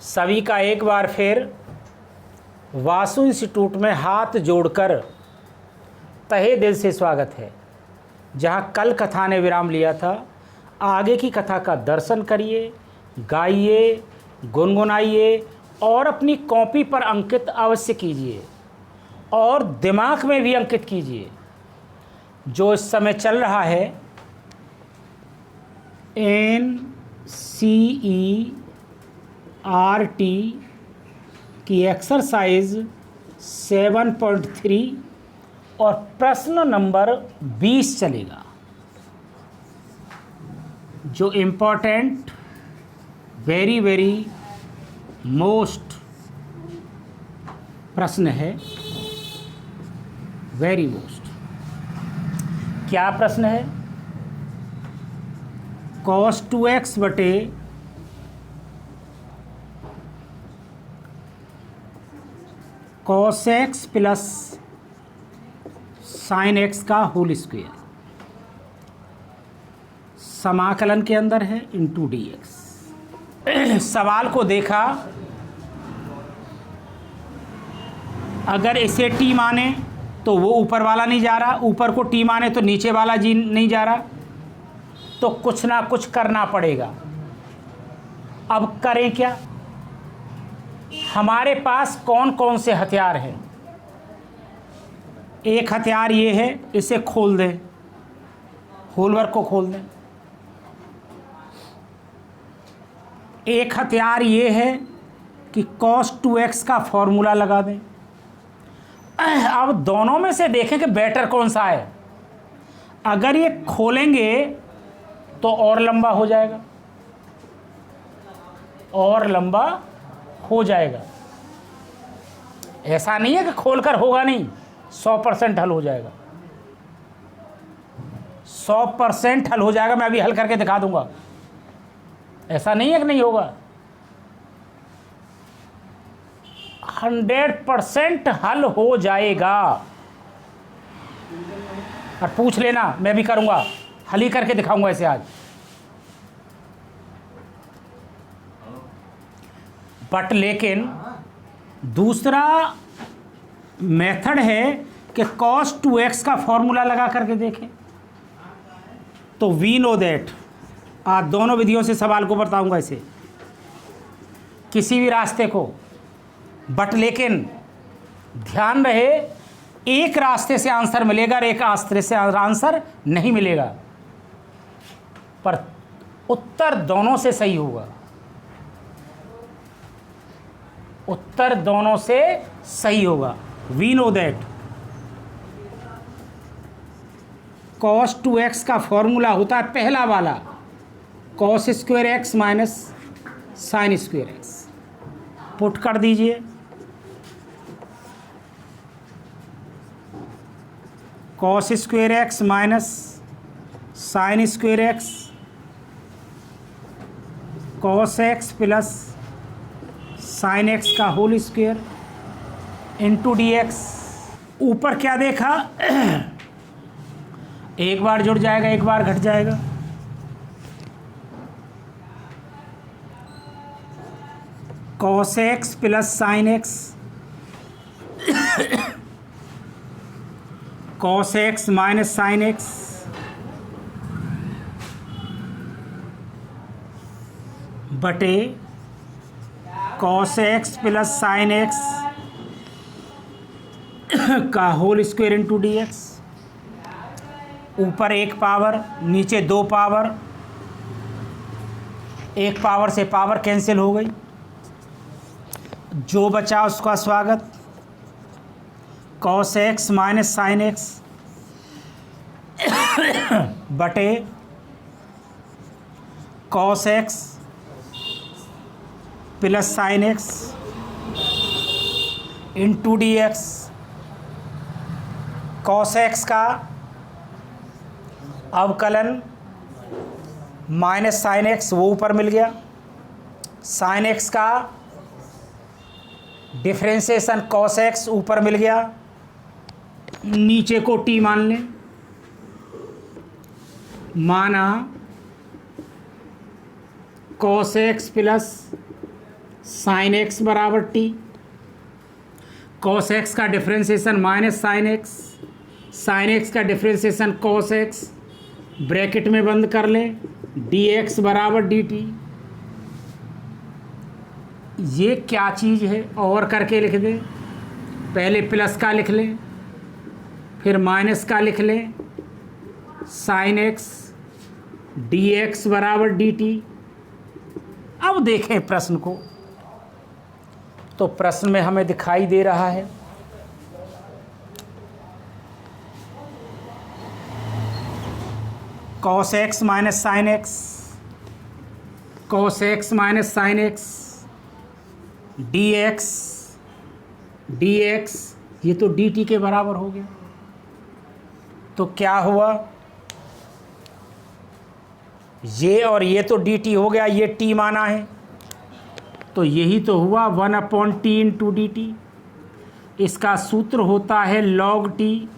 सभी का एक बार फिर वासु इंस्टीट्यूट में हाथ जोड़कर तहे दिल से स्वागत है। जहां कल कथा ने विराम लिया था, आगे की कथा का दर्शन करिए, गाइए, गुनगुनाइए और अपनी कॉपी पर अंकित अवश्य कीजिए और दिमाग में भी अंकित कीजिए। जो इस समय चल रहा है NCERT की एक्सरसाइज 7.3 और प्रश्न नंबर 20 चलेगा। जो इम्पोर्टेंट वेरी मोस्ट प्रश्न है, वेरी मोस्ट। क्या प्रश्न है? cos 2x बटे cos x plus sin x का होल स्क्वायर समाकलन के अंदर है इंटू dx। सवाल को देखा, अगर इसे t माने तो वो ऊपर वाला नहीं जा रहा, ऊपर को t माने तो नीचे वाला जी नहीं जा रहा, तो कुछ ना कुछ करना पड़ेगा। अब करें क्या? हमारे पास कौन कौन से हथियार हैं? एक हथियार ये है, इसे खोल दें, होलवर्क को खोल दें। एक हथियार ये है कि cos 2x का फॉर्मूला लगा दें। अब दोनों में से देखें कि बेटर कौन सा है। अगर ये खोलेंगे तो और लंबा हो जाएगा, और लंबा हो जाएगा। ऐसा नहीं है कि खोलकर होगा नहीं, 100% हल हो जाएगा, 100% हल हो जाएगा। मैं अभी हल करके दिखा दूंगा। ऐसा नहीं है कि नहीं होगा, 100% हल हो जाएगा। और पूछ लेना, मैं भी करूंगा, हल ही करके दिखाऊंगा इसे आज। बट लेकिन दूसरा मेथड है कि cos 2x का फॉर्मूला लगा करके देखें। तो वी नो दैट, आज दोनों विधियों से सवाल को बताऊंगा इसे, किसी भी रास्ते को। बट लेकिन ध्यान रहे, एक रास्ते से आंसर मिलेगा और एक रास्ते से आंसर नहीं मिलेगा, पर उत्तर दोनों से सही होगा। उत्तर दोनों से सही होगा। We know that cos 2x का फॉर्मूला होता है पहला वाला, cos square x minus sign square x. Put कर दीजिए, cos square x minus sign square x cos x plus sine x का होल स्क्वायर इंटू dx। ऊपर क्या देखा? एक बार जुड़ जाएगा, एक बार घट जाएगा। cos x plus sine x cos x minus sine x बटे cos x plus sine x का होल स्क्वायर इंटू dx। ऊपर एक पावर, नीचे दो पावर, एक पावर से पावर कैंसिल हो गई। जो बचा उसका स्वागत, cos x minus sine x बटे cos x plus sine x into dx। cos x का अवकलन माइनस साइन एक्स, वो ऊपर मिल गया। साइन एक्स का डिफरेंशिएशन cos एक्स ऊपर मिल गया, नीचे को t मान लें। माना cos x plus sine x बराबर टी, कॉस एक्स का differentiation minus sine x, sine x का डिफ्रेंसिएशन कॉस एक्स, ब्रैकेट में बंद कर लें, डी एक्स बराबर डी टी। ये क्या चीज़ है और करके लिख दें, पहले प्लस का लिख लें फिर माइनस का लिख लें, साइन एक्स डी एक्स बराबर डी टी। अब देखें प्रश्न को, तो प्रश्न में हमें दिखाई दे रहा है cos x minus sine x, cos x minus sine x, D x, ये तो डी टी के बराबर हो गया। तो क्या हुआ, ये और ये तो डी टी हो गया, ये टी माना है, तो यही तो हुआ 1/t इंटू डी टी। इसका सूत्र होता है log t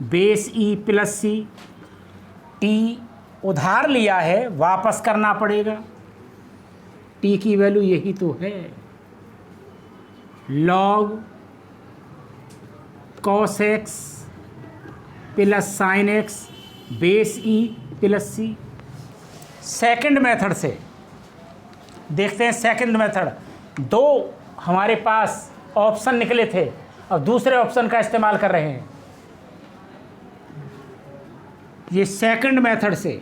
base e plus C. T उधार लिया है, वापस करना पड़ेगा, टी की वैल्यू यही तो है, log cos x plus sine x base e plus C. Second method से देखते हैं, सेकंड मेथड, दो हमारे पास ऑप्शन निकले थे और दूसरे ऑप्शन का इस्तेमाल कर रहे हैं। ये सेकंड मेथड से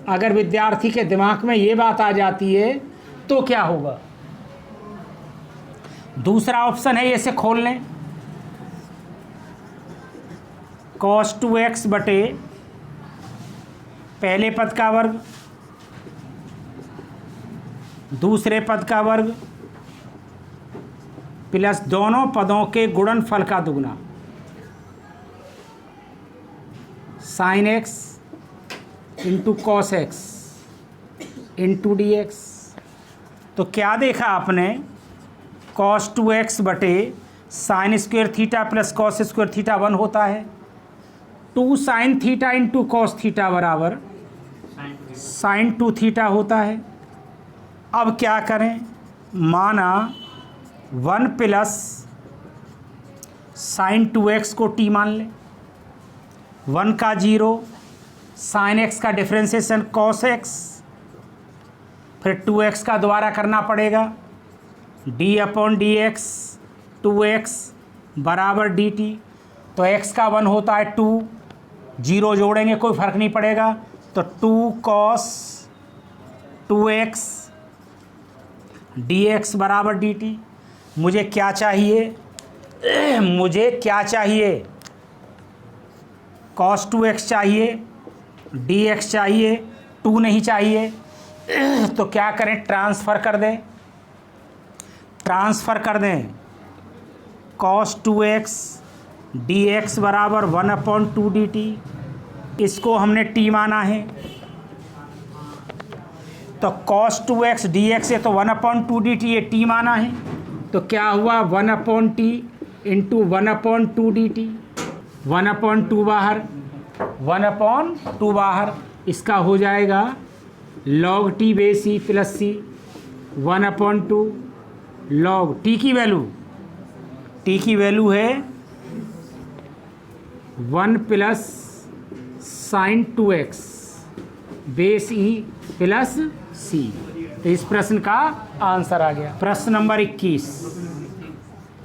अगर विद्यार्थी के दिमाग में ये बात आ जाती है तो क्या होगा, दूसरा ऑप्शन है, इसे खोल लें, cos 2x बटे पहले पद का वर्ग दूसरे पद का वर्ग प्लस दोनों पदों के गुणनफल का दुगना, sine x into cos x into D x. तो क्या देखा आपने, cos 2x बटे sine square theta plus cos square theta 1 होता है, 2 sine theta into cos theta बराबर साइन 2 थीटा होता है। अब क्या करें, माना 1 प्लस साइन 2x को t मान लें, 1 का 0, साइन x का डिफ्रेंसिएशन cos x, फिर 2x का दोबारा करना पड़ेगा, d/dx 2x बराबर dt। तो x का 1 होता है 2, 0 जोड़ेंगे कोई फ़र्क नहीं पड़ेगा, तो 2 cos 2x dx बराबर dt। मुझे क्या चाहिए, मुझे क्या चाहिए, cos 2x चाहिए, dx चाहिए, 2 नहीं चाहिए। तो क्या करें, ट्रांसफ़र कर दें, ट्रांसफ़र कर दें, cos 2x dx बराबर 1/2 dt। इसको हमने t माना है, तो cos 2x dx है तो 1/2 dt, ये t माना है, तो क्या हुआ 1/t इंटू 1/2 dt, 1/2 बाहर, 1/2 बाहर, इसका हो जाएगा log t base e plus C 1/2 log t की वैल्यू है 1 plus sine 2x base e plus C. तो इस प्रश्न का आंसर आ गया। प्रश्न नंबर 21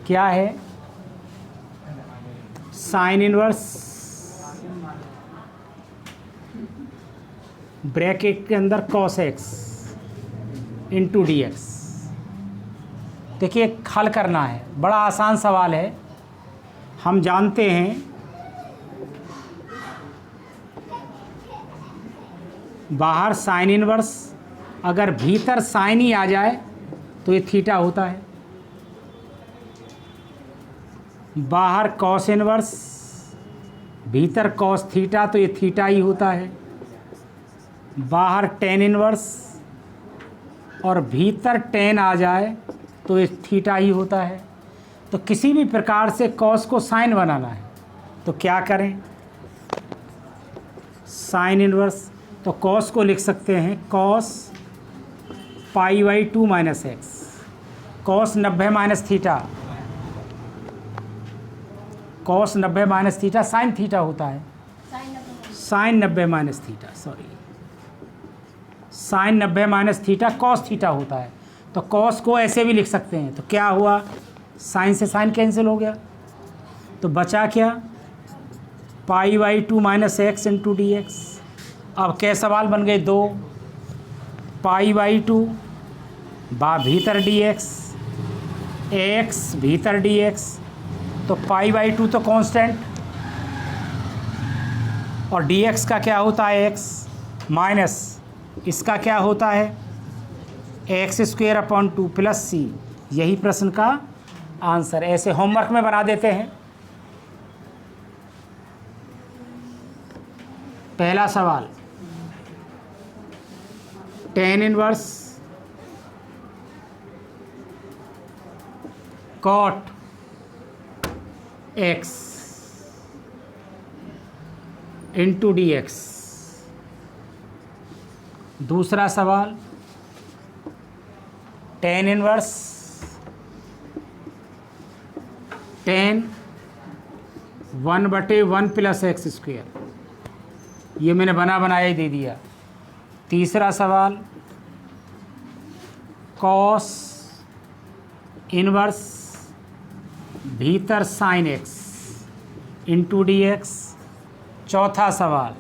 क्या है, साइन इनवर्स ब्रैकेट के अंदर cos x into D x. देखिए हल करना है, बड़ा आसान सवाल है। हम जानते हैं बाहर साइन इनवर्स, अगर भीतर साइन ही आ जाए तो ये थीटा होता है, बाहर कॉस इनवर्स, भीतर कॉस थीटा तो ये थीटा ही होता है, बाहर टेन इनवर्स और भीतर टेन आ जाए तो ये थीटा ही होता है। तो किसी भी प्रकार से कॉस को साइन बनाना है तो क्या करें, साइन इनवर्स, तो कॉस को लिख सकते हैं cos π/2 - x cos 90 minus theta, cos 90 minus theta sine theta होता है, sine 90 minus theta, sorry, sine 90 minus theta cos theta होता है। तो कॉस को ऐसे भी लिख सकते हैं। तो क्या हुआ, साइन से साइन कैंसिल हो गया, तो बचा क्या, पाई/2 minus x into D x. अब क्या सवाल बन गए दो, पाई/2 भीतर डी एक्स भीतर डी एक्स, तो पाई/2 तो कांस्टेंट और डी एक्स का क्या होता है एक्स, माइनस इसका क्या होता है x² प्लस सी। यही प्रश्न का आंसर। ऐसे होमवर्क में बना देते हैं। पहला सवाल, tan inverse cot x into D x. दूसरा सवाल, tan inverse tan 1/1 plus x²। ये मैंने बना बनाया ही दे दिया। तीसरा सवाल, कॉस इनवर्स भीतर sine x into D X. चौथा सवाल,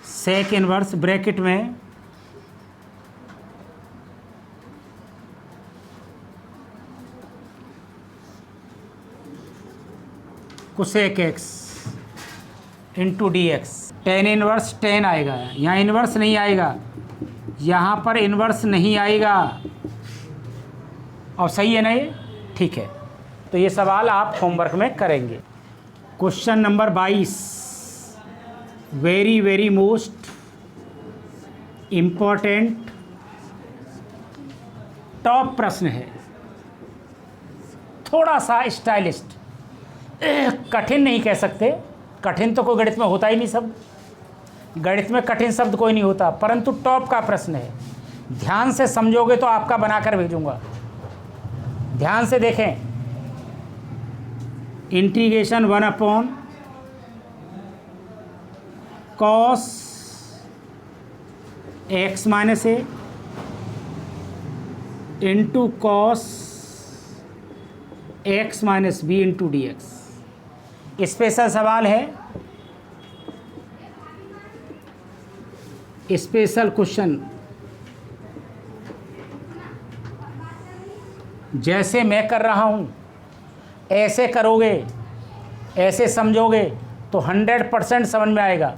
सेक इनवर्स ब्रैकेट में cosec X into D X. Tan inverse tan आएगा, यहाँ इनवर्स नहीं आएगा, यहाँ पर इनवर्स नहीं आएगा। और सही है ना ये, ठीक है। तो ये सवाल आप होमवर्क में करेंगे। Question number 22, very very most important top प्रश्न है, थोड़ा सा स्टाइलिस्ट, कठिन नहीं कह सकते, कठिन तो कोई गणित में होता ही नहीं, सब गणित में कठिन शब्द कोई नहीं होता, परंतु टॉप का प्रश्न है। ध्यान से समझोगे तो आपका बनाकर भेजूंगा। ध्यान से देखें, integration 1 cos x minus a into cos x minus b into D x. Special सवाल है, स्पेशल क्वेश्चन। जैसे मैं कर रहा हूं ऐसे करोगे, ऐसे समझोगे तो 100% समझ में आएगा।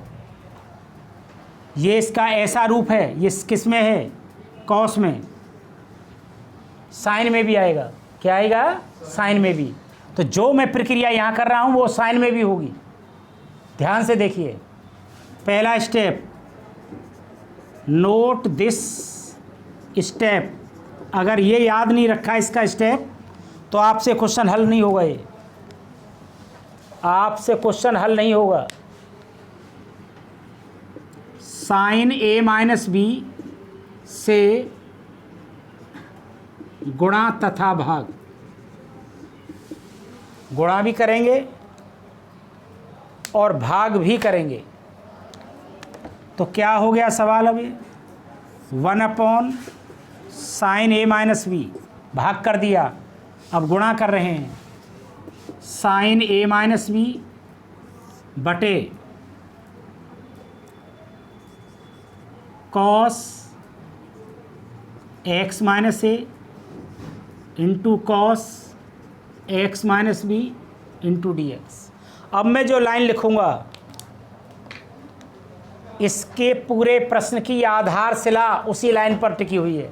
ये इसका ऐसा रूप है, ये किस में है, कॉस में, साइन में भी आएगा। क्या आएगा, साइन में भी। तो जो मैं प्रक्रिया यहाँ कर रहा हूँ वो साइन में भी होगी। ध्यान से देखिए, पहला स्टेप, नोट दिस स्टेप। अगर ये याद नहीं रखा इसका स्टेप तो आपसे क्वेश्चन हल नहीं होगा, ये आपसे क्वेश्चन हल नहीं होगा। साइन ए माइनस बी से गुणा तथा भाग, गुणा भी करेंगे और भाग भी करेंगे। तो क्या हो गया सवाल, अभी 1 साइन ए माइनस बी, भाग कर दिया, अब गुणा कर रहे हैं, साइन ए माइनस बी बटे cos x minus a into cos x minus b into D x. अब मैं जो लाइन लिखूंगा इसके पूरे प्रश्न की आधारशिला उसी लाइन पर टिकी हुई है।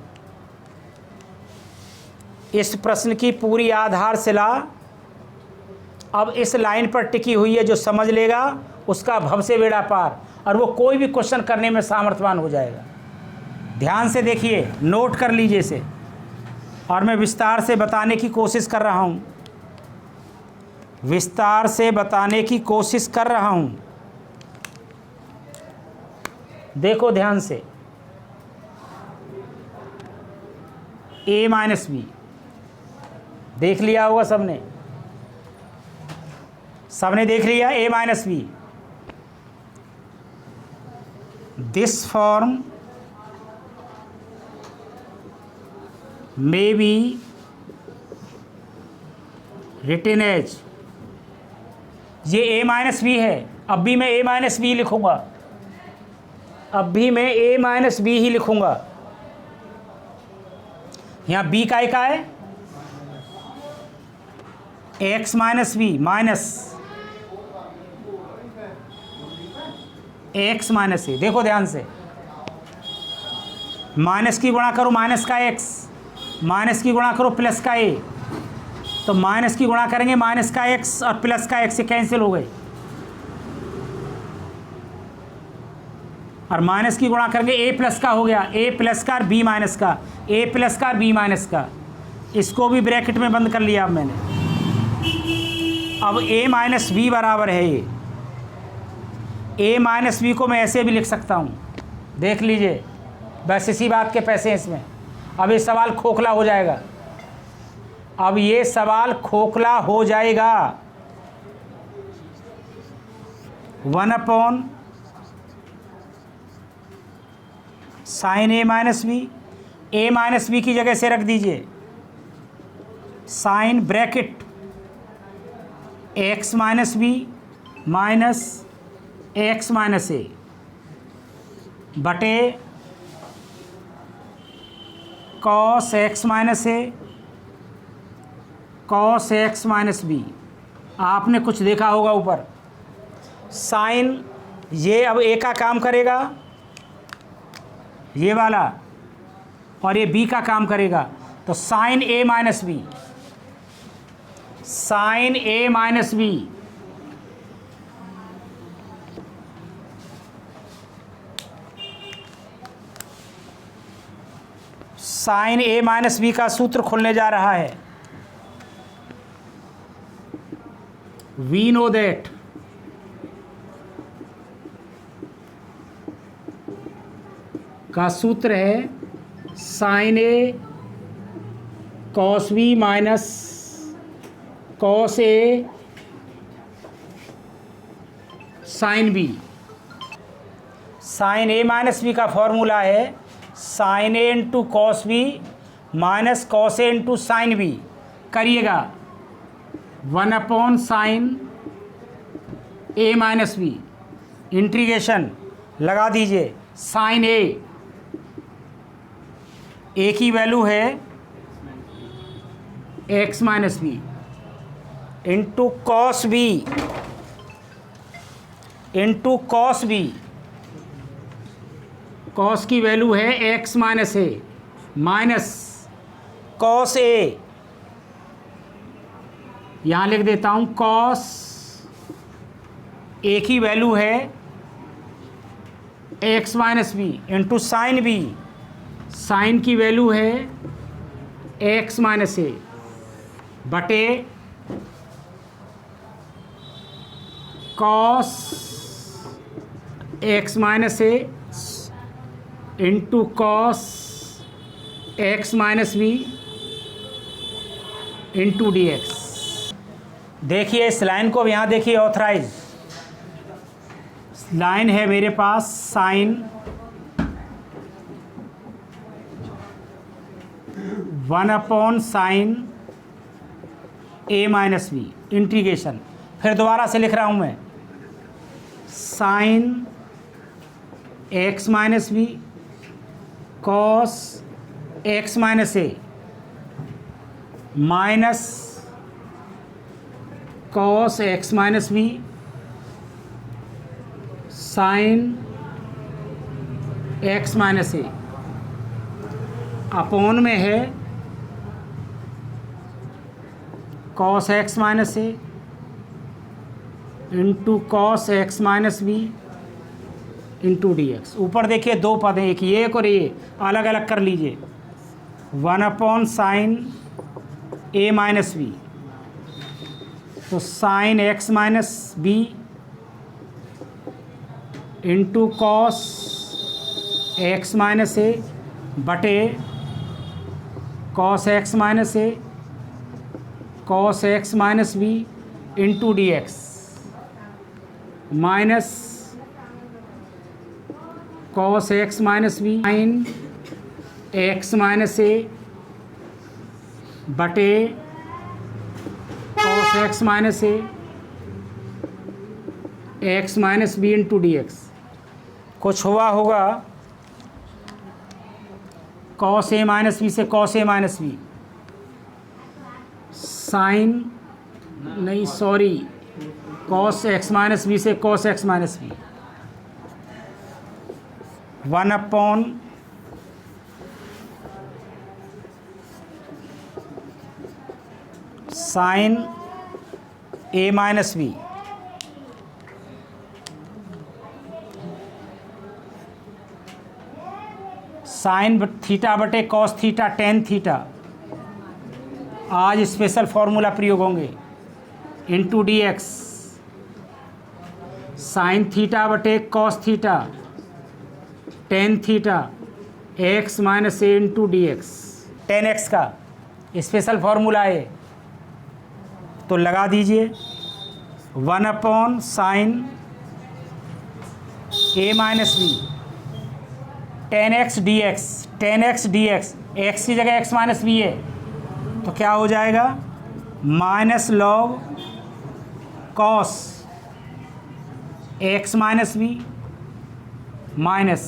इस प्रश्न की पूरी आधारशिला अब इस लाइन पर टिकी हुई है, जो समझ लेगा उसका भव से बेड़ा पार, और वो कोई भी क्वेश्चन करने में सामर्थ्यवान हो जाएगा। ध्यान से देखिए, नोट कर लीजिए इसे, और मैं विस्तार से बताने की कोशिश कर रहा हूँ, विस्तार से बताने की कोशिश कर रहा हूँ। देखो ध्यान से, a माइनस बी देख लिया होगा सबने, सबने देख लिया a minus B. This form may be written as, ये a माइनस बी है। अब भी मैं a माइनस बी लिखूंगा, अब भी मैं a माइनस बी ही लिखूंगा। यहाँ b का है x minus b minus x minus a. देखो ध्यान से, माइनस की गुणा करो माइनस का x, माइनस की गुणा करो प्लस का a, तो माइनस की गुणा करेंगे माइनस का x और प्लस का x से कैंसिल हो गए, और माइनस की गुणा करेंगे a प्लस का हो गया, a प्लस का और b माइनस का, a प्लस का और b माइनस का, इसको भी ब्रैकेट में बंद कर लिया अब मैंने। अब a माइनस बी बराबर है ये, a माइनस बी को मैं ऐसे भी लिख सकता हूँ, देख लीजिए, बस इसी बात के पैसे हैं इसमें। अब ये सवाल खोखला हो जाएगा, अब ये सवाल खोखला हो जाएगा। 1 sine a minus b, a minus b की जगह से रख दीजिए sine bracket x minus b minus x minus a बटे cos x minus a cos x minus b. आपने कुछ देखा होगा ऊपर साइन, ये अब ए का काम करेगा ये वाला, और ये बी का काम करेगा, तो sign a minus b, sine a minus b sine a minus b का सूत्र खुलने जा रहा है। वी नो दैट का सूत्र है sine a cos b minus cos a sine b. Sine a minus b का फॉर्मूला है sine a into cos b minus cos a into sine b. करिएगा 1 sine a minus b, integration लगा दीजिए sine a की value है x minus b into cos b into cos b, cos की value है x minus a minus cos a, यहाँ लिख देता हूँ कॉस ए की वैल्यू है x minus b into sine b, sine की वैल्यू है एक्स माइनस ए बटे cos x minus a into cos x minus b into D x. देखिए इस लाइन को यहाँ देखिए, ऑथराइज लाइन है मेरे पास sine 1 sine a minus b integration, फिर दोबारा से लिख रहा हूँ मैं sine x minus b cos x minus a minus cos x minus b sine x minus a upon में है cos x minus a into cos x minus b into D x. ऊपर देखिए दो पद हैं, एक ये एक और ये, अलग अलग कर लीजिए। 1/sin ए माइनस बी, तो sine x minus b into cos x minus a बटे cos x minus a cos x minus b into D x minus cos x minus b sine x minus a बटे cos x minus a x minus b into D x. कुछ हुआ होगा cos a minus b से cos a minus b, sine नहीं sorry cos x minus b से cos x minus b, 1 sine a minus b sine theta बटे cos theta tan theta, आज special formula प्रयोग होंगे, into D x sine theta बटे cos theta tan theta x minus a into D x. 10x का special formula है, तो लगा दीजिए 1/sin a minus b 10x dx, 10x dx, x की जगह x माइनस बी है, तो क्या हो जाएगा minus log cos x minus b minus,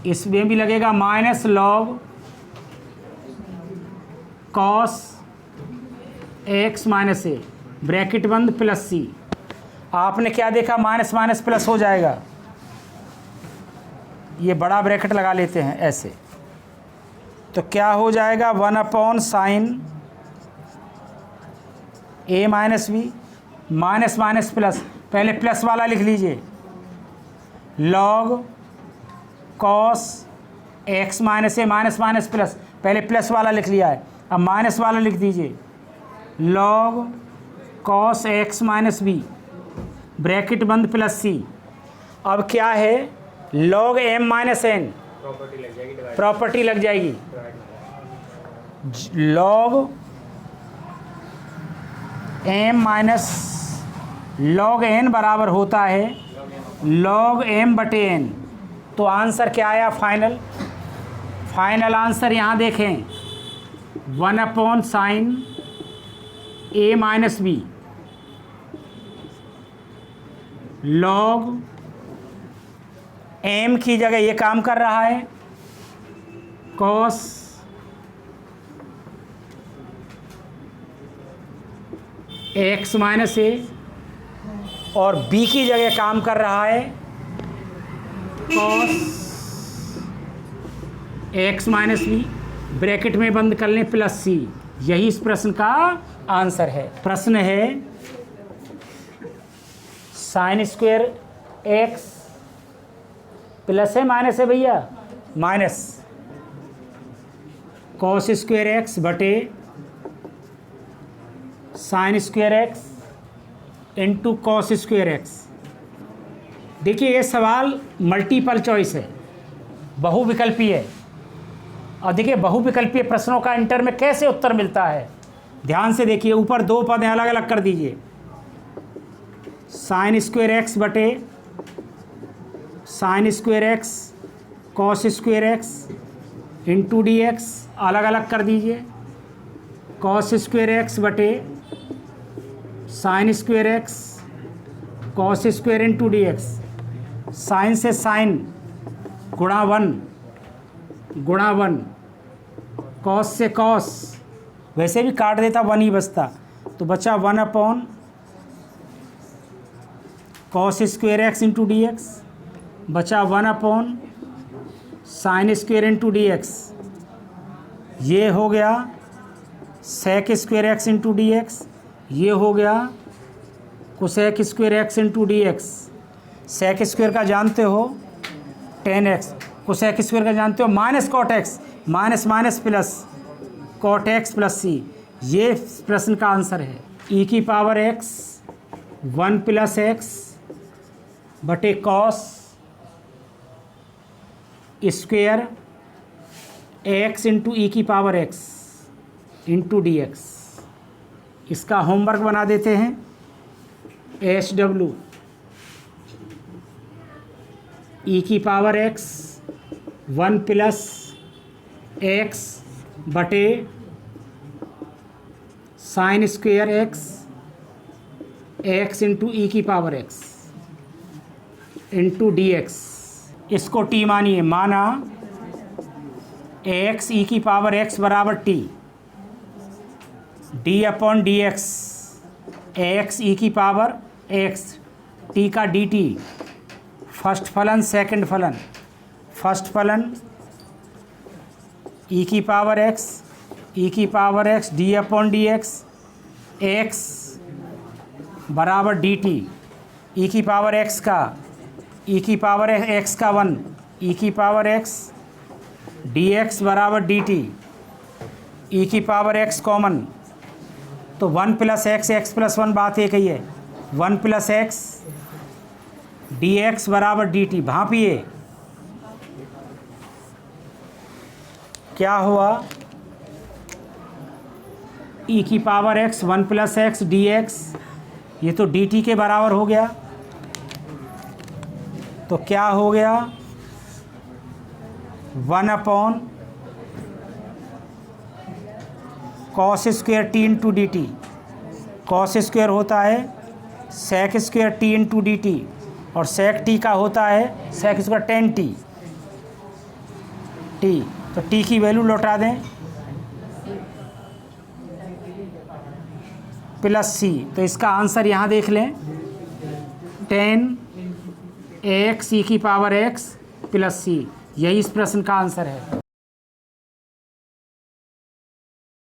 इसमें भी लगेगा minus log cos x minus a bracket बंद प्लस सी। आपने क्या देखा, माइनस माइनस प्लस हो जाएगा, ये बड़ा ब्रैकेट लगा लेते हैं ऐसे, तो क्या हो जाएगा 1/sin a minus b minus minus plus, पहले प्लस वाला लिख लीजिए, log cos x minus a minus minus plus, पहले प्लस वाला लिख लिया है, अब माइनस वाला लिख दीजिए, log cos x minus B bracket बंद प्लस सी। अब क्या है log m minus n, property लग जाएगी, log m minus log n बराबर होता है लॉग एम बटे एन। तो आंसर क्या आया फाइनल आंसर यहाँ देखें 1/sin a minus B log M की जगह ये काम कर रहा है कॉस एक्स माइनस ए, और बी की जगह काम कर रहा है cos x minus B bracket में बंद कर लें प्लस सी। यही इस प्रश्न का आंसर है। प्रश्न है साइन स्क्वायर एक्स प्लस है माइनस है भैया, माइनस कॉस स्क्वायर एक्स बटे sine square x into cos square x. देखिए ये सवाल मल्टीपल चॉइस है, बहुविकल्पी है, और देखिए बहुविकल्पीय प्रश्नों का इंटर में कैसे उत्तर मिलता है, ध्यान से देखिए। ऊपर दो पद अलग अलग कर दीजिए, साइन स्क्वायर एक्स बटे sine square X cos square x into D X, अलग अलग कर दीजिए, कॉस स्क्वायर एक्स बटे sine square X cos square into D x. Sine से साइन गुणा 1 कॉस से कॉस, वैसे भी काट देता 1 ही बचता, तो बचा 1/cos square x into D x, बचा 1/sin square into D x. ये हो गया sec square x into D x, ये हो गया cosec square x into D x, sec square का जानते हो 10x, कोसेक स्क्वायर का जानते हो minus cot x, minus minus plus cot x plus C. ये प्रश्न का आंसर है ई की पावर एक्स 1 प्लस एक्स बटे cos square x into e की power x into D x. इसका होमवर्क बना देते हैं। एच डब्ल्यू ई की पावर एक्स 1 प्लस एक्स बटे sine square x into e की power x into D x. इसको टी मानिए, माना एक्स ई की पावर एक्स बराबर t, d upon d x e की पावर एक्स, टी का डी टी, फर्स्ट फलन सेकंड फलन, फर्स्ट फलन ई की power x d upon d x बराबर डी टी, ई की पावर एक्स का ई की पावर एक्स का 1, ई की पावर एक्स डी एक्स बराबर डी टी, ई की पावर एक्स कॉमन, तो 1 प्लस एक्स प्लस 1 बात एक ही है, 1 प्लस एक्स डी एक्स बराबर डी टी। भांपिए क्या हुआ, ई की power x 1 plus x D x, ये तो डी टी के बराबर हो गया, तो क्या हो गया 1 upon cos square T into D T. Cos square होता है sec square T into D T, और सेक टी का होता है सेक स्क्वायर 10 टी, तो टी की वैल्यू लौटा दें प्लस सी। तो इसका आंसर यहाँ देख लें 10 एक्स ई की पावर एक्स प्लस सी, यही इस प्रश्न का आंसर है।